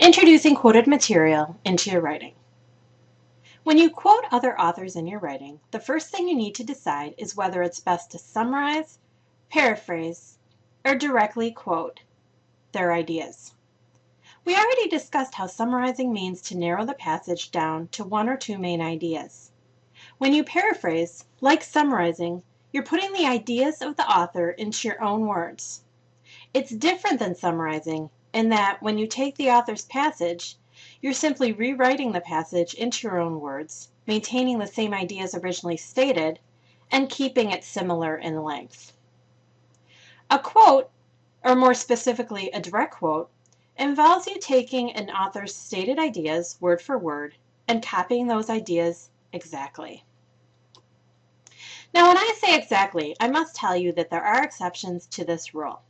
Introducing quoted material into your writing. When you quote other authors in your writing, the first thing you need to decide is whether it's best to summarize, paraphrase, or directly quote their ideas. We already discussed how summarizing means to narrow the passage down to one or two main ideas. When you paraphrase, like summarizing, you're putting the ideas of the author into your own words. It's different than summarizing in that when you take the author's passage, you're simply rewriting the passage into your own words, maintaining the same ideas originally stated, and keeping it similar in length. A quote, or more specifically a direct quote, involves you taking an author's stated ideas word for word and copying those ideas exactly. Now, when I say exactly, I must tell you that there are exceptions to this rule.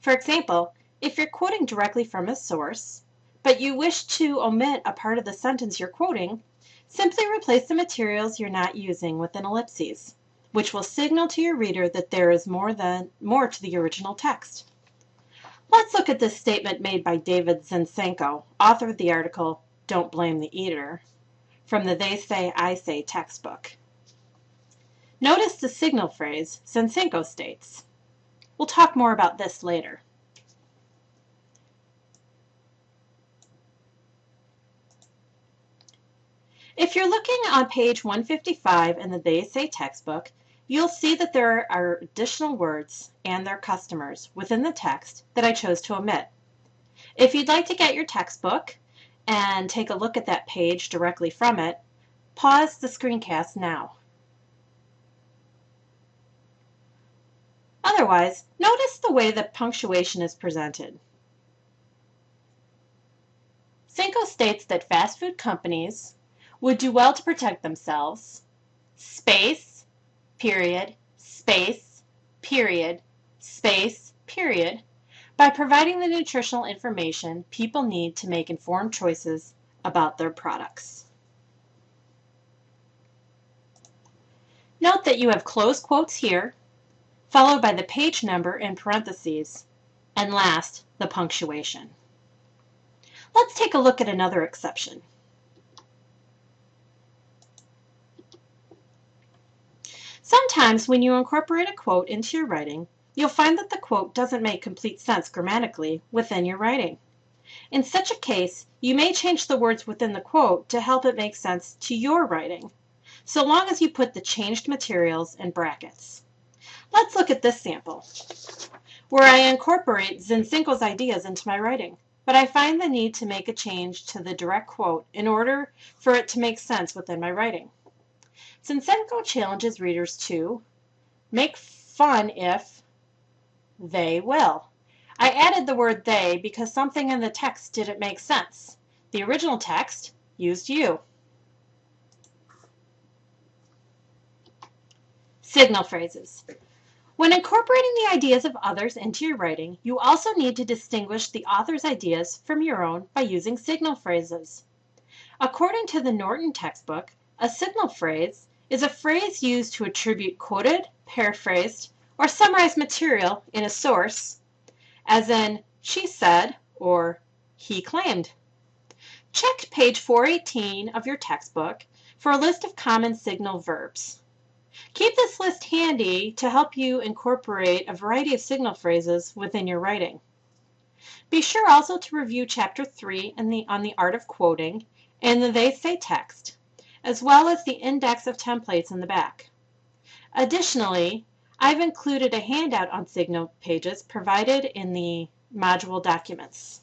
For example, if you're quoting directly from a source, but you wish to omit a part of the sentence you're quoting, simply replace the materials you're not using with an ellipses, which will signal to your reader that there is more to the original text. Let's look at this statement made by David Zinczenko, author of the article, Don't Blame the Eater, from the They Say, I Say textbook. Notice the signal phrase Zinczenko states. We'll talk more about this later. If you're looking on page 155 in the They Say textbook, you'll see that there are additional words and their customers within the text that I chose to omit. If you'd like to get your textbook and take a look at that page directly from it, pause the screencast now. Otherwise, notice the way that punctuation is presented. Zinczenko states that fast food companies would do well to protect themselves, space, period, space, period, space, period, by providing the nutritional information people need to make informed choices about their products. Note that you have closed quotes here, followed by the page number in parentheses, and last, the punctuation. Let's take a look at another exception. Sometimes when you incorporate a quote into your writing, you'll find that the quote doesn't make complete sense grammatically within your writing. In such a case, you may change the words within the quote to help it make sense to your writing, so long as you put the changed materials in brackets. Let's look at this sample, where I incorporate Zinczenko's ideas into my writing, but I find the need to make a change to the direct quote in order for it to make sense within my writing. Zinczenko challenges readers to make fun if they will. I added the word they because something in the text didn't make sense. The original text used you. Signal phrases. When incorporating the ideas of others into your writing, you also need to distinguish the author's ideas from your own by using signal phrases. According to the Norton textbook, a signal phrase is a phrase used to attribute quoted, paraphrased, or summarized material in a source, as in, she said, or he claimed. Check page 418 of your textbook for a list of common signal verbs. Keep this list handy to help you incorporate a variety of signal phrases within your writing. Be sure also to review Chapter 3 on the art of quoting and the They Say text, as well as the index of templates in the back. Additionally, I've included a handout on signal pages provided in the module documents.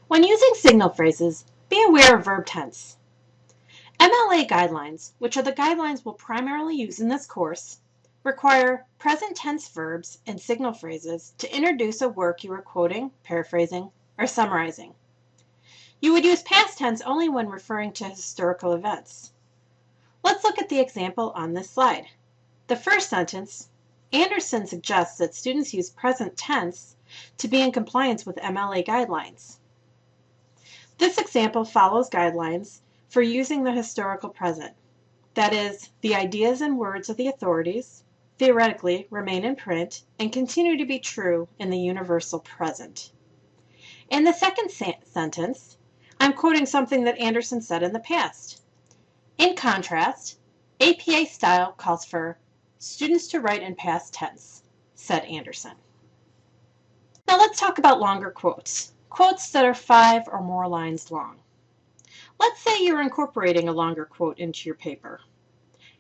When using signal phrases, be aware of verb tense. MLA guidelines, which are the guidelines we'll primarily use in this course, require present tense verbs and signal phrases to introduce a work you are quoting, paraphrasing, or summarizing. You would use past tense only when referring to historical events. Let's look at the example on this slide. The first sentence, Anderson suggests that students use present tense to be in compliance with MLA guidelines. This example follows guidelines for using the historical present. That is, the ideas and words of the authorities, theoretically, remain in print and continue to be true in the universal present. In the second sentence, I'm quoting something that Anderson said in the past. In contrast, APA style calls for students to write in past tense, said Anderson. Now let's talk about longer quotes, quotes that are 5 or more lines long. Let's say you're incorporating a longer quote into your paper.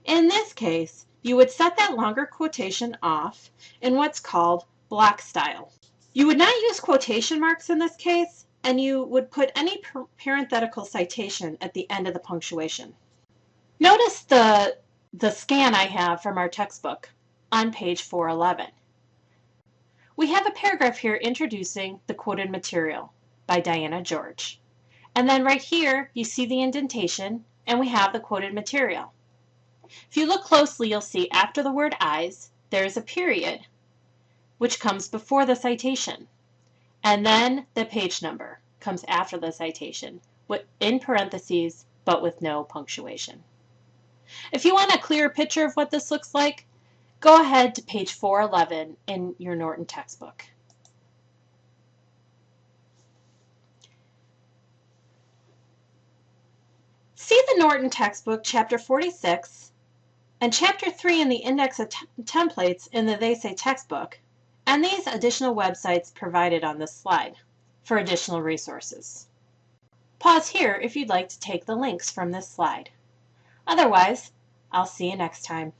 In this case, you would set that longer quotation off in what's called block style. You would not use quotation marks in this case, and you would put any parenthetical citation at the end of the punctuation. Notice the scan I have from our textbook on page 411. We have a paragraph here introducing the quoted material by Diana George. And then right here, you see the indentation, and we have the quoted material. If you look closely, you'll see after the word eyes, there is a period, which comes before the citation. And then the page number comes after the citation, in parentheses, but with no punctuation. If you want a clearer picture of what this looks like, go ahead to page 411 in your Norton textbook. See the Norton textbook, chapter 46, and chapter 3 in the index of templates in the They Say textbook, and these additional websites provided on this slide for additional resources. Pause here if you'd like to take the links from this slide. Otherwise, I'll see you next time.